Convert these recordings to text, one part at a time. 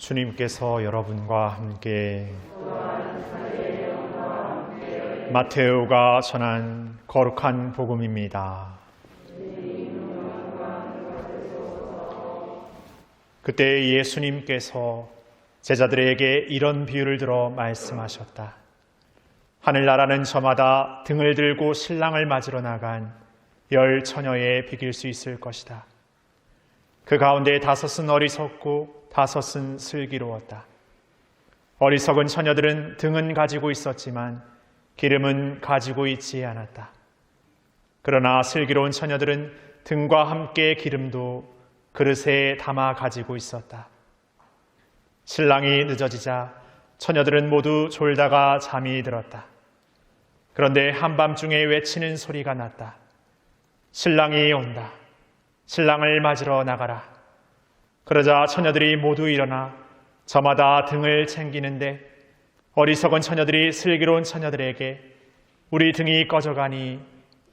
주님께서 여러분과 함께 마테오가 전한 거룩한 복음입니다. 그때 예수님께서 제자들에게 이런 비유를 들어 말씀하셨다. 하늘나라는 저마다 등을 들고 신랑을 맞으러 나간 10 처녀에 비길 수 있을 것이다. 그 가운데 5은 어리석고 5은 슬기로웠다. 어리석은 처녀들은 등은 가지고 있었지만 기름은 가지고 있지 않았다. 그러나 슬기로운 처녀들은 등과 함께 기름도 그릇에 담아 가지고 있었다. 신랑이 늦어지자 처녀들은 모두 졸다가 잠이 들었다. 그런데 한밤중에 외치는 소리가 났다. 신랑이 온다. 신랑을 맞으러 나가라. 그러자 처녀들이 모두 일어나 저마다 등을 챙기는데 어리석은 처녀들이 슬기로운 처녀들에게 우리 등이 꺼져가니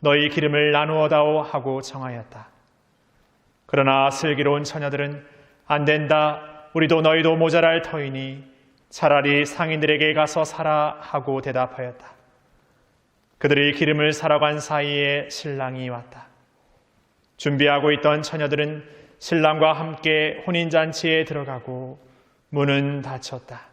너희 기름을 나누어다오 하고 청하였다. 그러나 슬기로운 처녀들은 안 된다. 우리도 너희도 모자랄 터이니 차라리 상인들에게 가서 사라 하고 대답하였다. 그들이 기름을 사러 간 사이에 신랑이 왔다. 준비하고 있던 처녀들은 신랑과 함께 혼인잔치에 들어가고 문은 닫혔다.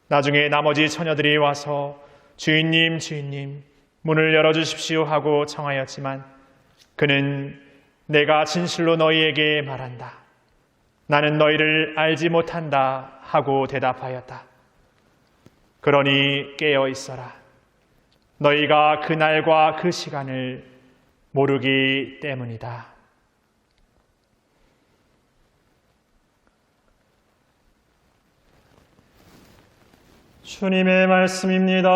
나중에 나머지 처녀들이 와서 주인님, 주인님, 문을 열어주십시오 하고 청하였지만 그는 내가 진실로 너희에게 말한다. 나는 너희를 알지 못한다 하고 대답하였다. 그러니 깨어 있어라. 너희가 그 날과 그 시간을 모르기 때문이다. 주님의 말씀입니다.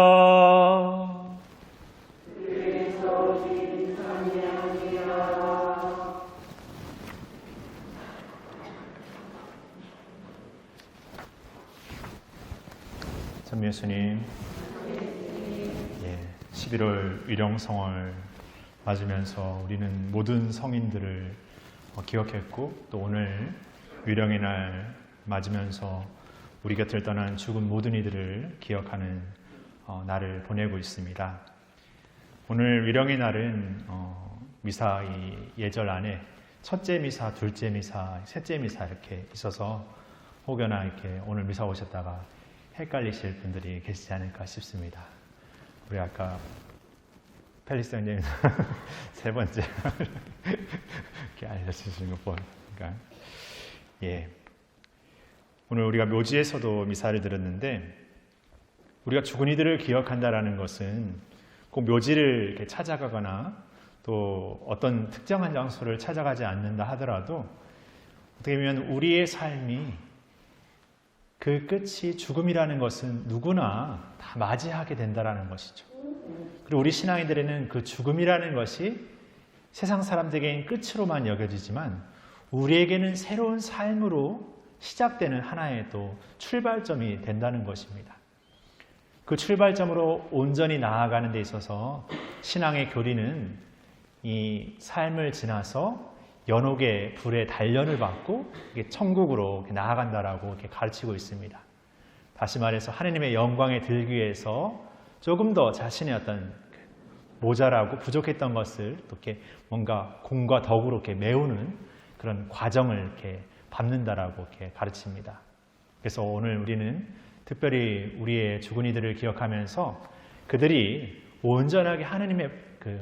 참 예수님, 11월 위령성을 맞으면서 우리는 모든 성인들을 기억했고 또 오늘 위령의 날 맞으면서 우리 곁을 떠난 죽은 모든 이들을 기억하는 날을 보내고 있습니다. 오늘 위령의 날은 미사 이 예절 안에 첫째 미사, 둘째 미사, 셋째 미사 이렇게 있어서 혹여나 이렇게 오늘 미사 오셨다가 헷갈리실 분들이 계시지 않을까 싶습니다. 우리 아까 펠리스 형님 세 번째 이렇게 알려주시는 거 보니까 오늘 우리가 묘지에서도 미사를 들었는데 우리가 죽은 이들을 기억한다라는 것은 꼭 묘지를 이렇게 찾아가거나 또 어떤 특정한 장소를 찾아가지 않는다 하더라도 어떻게 보면 우리의 삶이 그 끝이 죽음이라는 것은 누구나 다 맞이하게 된다라는 것이죠. 그리고 우리 신앙인들에는 그 죽음이라는 것이 세상 사람들에게는 끝으로만 여겨지지만 우리에게는 새로운 삶으로 시작되는 하나의 또 출발점이 된다는 것입니다. 그 출발점으로 온전히 나아가는 데 있어서 신앙의 교리는 이 삶을 지나서 연옥의 불의 단련을 받고 천국으로 나아간다라고 이렇게 가르치고 있습니다. 다시 말해서 하나님의 영광에 들기 위해서 조금 더 자신의 어떤 모자라고 부족했던 것을 이렇게 뭔가 공과 덕으로 이렇게 메우는 그런 과정을 이렇게 밟는다라고 이렇게 가르칩니다. 그래서 오늘 우리는 특별히 우리의 죽은 이들을 기억하면서 그들이 온전하게 하나님의 그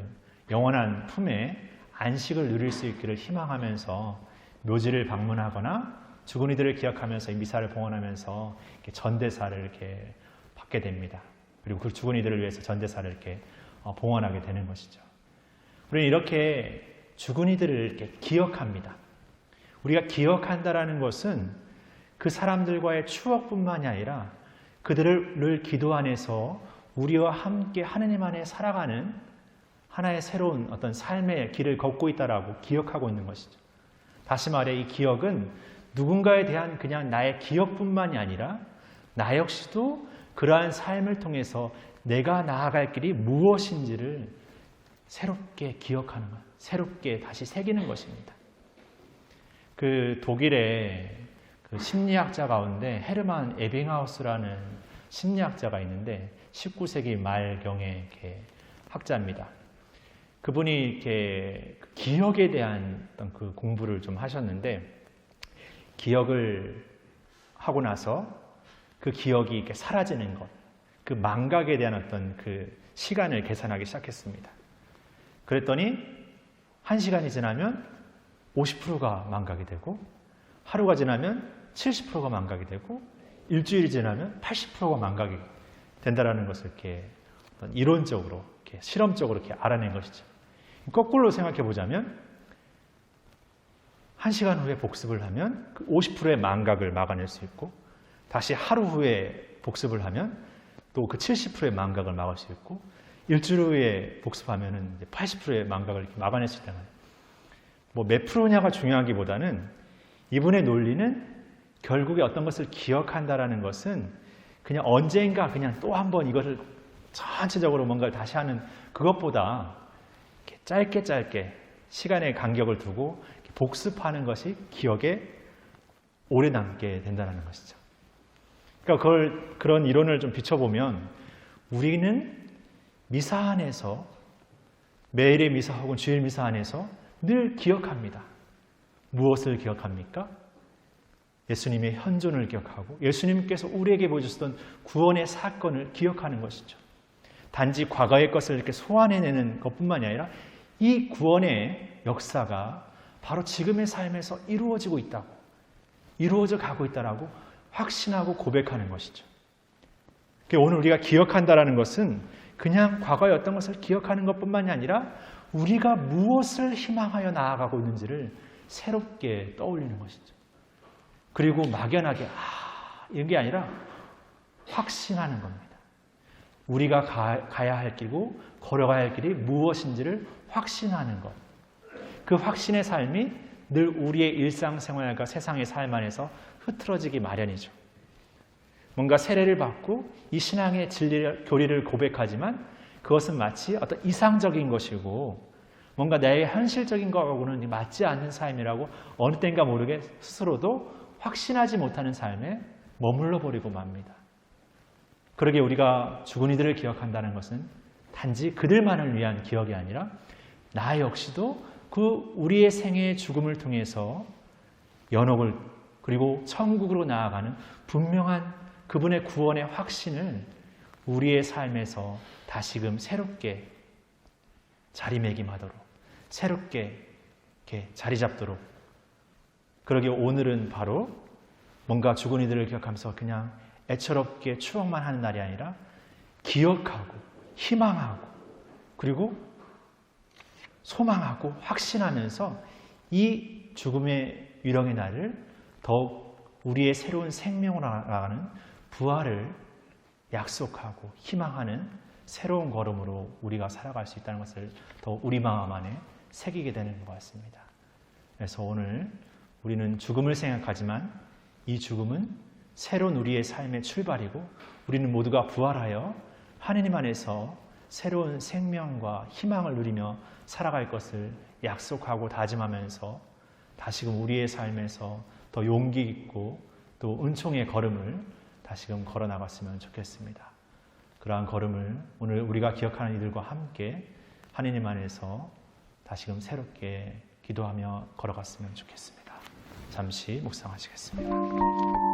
영원한 품에 안식을 누릴 수 있기를 희망하면서 묘지를 방문하거나 죽은 이들을 기억하면서 이 미사를 봉헌하면서 이렇게 전대사를 이렇게 받게 됩니다. 그리고 그 죽은 이들을 위해서 전대사를 이렇게 봉헌하게 되는 것이죠. 우리는 이렇게 죽은 이들을 이렇게 기억합니다. 우리가 기억한다라는 것은 그 사람들과의 추억뿐만이 아니라 그들을 기도 안에서 우리와 함께 하느님 안에 살아가는 하나의 새로운 어떤 삶의 길을 걷고 있다라고 기억하고 있는 것이죠. 다시 말해 이 기억은 누군가에 대한 그냥 나의 기억뿐만이 아니라 나 역시도 그러한 삶을 통해서 내가 나아갈 길이 무엇인지를 새롭게 기억하는 것, 새롭게 다시 새기는 것입니다. 그 독일의 그 심리학자 가운데 헤르만 에빙하우스라는 심리학자가 있는데 19세기 말경의 이렇게 학자입니다. 그분이 이렇게 기억에 대한 어떤 그 공부를 좀 하셨는데, 기억을 하고 나서 그 기억이 이렇게 사라지는 것, 그 망각에 대한 어떤 그 시간을 계산하기 시작했습니다. 그랬더니 1시간이 지나면 50%가 망각이 되고, 하루가 지나면 70%가 망각이 되고, 일주일이 지나면 80%가 망각이 된다는 것을 이렇게 이론적으로, 이렇게 실험적으로 이렇게 알아낸 것이죠. 거꾸로 생각해 보자면 1시간 후에 복습을 하면 그 50%의 망각을 막아낼 수 있고, 다시 하루 후에 복습을 하면 또 그 70%의 망각을 막을 수 있고, 일주일 후에 복습하면 80%의 망각을 이렇게 막아낼 수 있다는, 뭐 몇 프로냐가 중요하기보다는 이분의 논리는 결국에 어떤 것을 기억한다라는 것은 그냥 언젠가 그냥 또 한번 이것을 전체적으로 뭔가를 다시 하는 그것보다 짧게 시간의 간격을 두고 복습하는 것이 기억에 오래 남게 된다는 것이죠. 그러니까 그런 이론을 좀 비춰보면 우리는 미사 안에서, 매일의 미사 혹은 주일 미사 안에서 늘 기억합니다. 무엇을 기억합니까? 예수님의 현존을 기억하고 예수님께서 우리에게 보여주셨던 구원의 사건을 기억하는 것이죠. 단지 과거의 것을 이렇게 소환해내는 것뿐만이 아니라 이 구원의 역사가 바로 지금의 삶에서 이루어지고 있다고, 이루어져 가고 있다라고 확신하고 고백하는 것이죠. 오늘 우리가 기억한다라는 것은 그냥 과거의 어떤 것을 기억하는 것뿐만이 아니라 우리가 무엇을 희망하여 나아가고 있는지를 새롭게 떠올리는 것이죠. 그리고 막연하게 이런 게 아니라 확신하는 겁니다. 우리가 가야 할 길이고 걸어가야 할 길이 무엇인지를 확신하는 것. 그 확신의 삶이 늘 우리의 일상생활과 세상의 삶 안에서 흐트러지기 마련이죠. 뭔가 세례를 받고 이 신앙의 진리를, 교리를 고백하지만 그것은 마치 어떤 이상적인 것이고 뭔가 내 현실적인 것하고는 맞지 않는 삶이라고 어느 때인가 모르게 스스로도 확신하지 못하는 삶에 머물러 버리고 맙니다. 그러게 우리가 죽은 이들을 기억한다는 것은 단지 그들만을 위한 기억이 아니라 나 역시도 그 우리의 생애의 죽음을 통해서 연옥을, 그리고 천국으로 나아가는 분명한 그분의 구원의 확신을 우리의 삶에서 다시금 새롭게 자리매김하도록, 새롭게 이렇게 자리 잡도록. 그러게 오늘은 바로 뭔가 죽은 이들을 기억하면서 그냥 애처롭게 추억만 하는 날이 아니라 기억하고 희망하고 그리고 소망하고 확신하면서 이 죽음의 위령의 날을 더욱 우리의 새로운 생명으로 나아가는 부활을 약속하고 희망하는 새로운 걸음으로 우리가 살아갈 수 있다는 것을 더 우리 마음 안에 새기게 되는 것 같습니다. 그래서 오늘 우리는 죽음을 생각하지만 이 죽음은 새로운 우리의 삶의 출발이고 우리는 모두가 부활하여 하느님 안에서 새로운 생명과 희망을 누리며 살아갈 것을 약속하고 다짐하면서 다시금 우리의 삶에서 더 용기 있고 또 은총의 걸음을 다시금 걸어 나갔으면 좋겠습니다. 그러한 걸음을 오늘 우리가 기억하는 이들과 함께 하느님 안에서 다시금 새롭게 기도하며 걸어갔으면 좋겠습니다. 잠시 묵상하시겠습니다.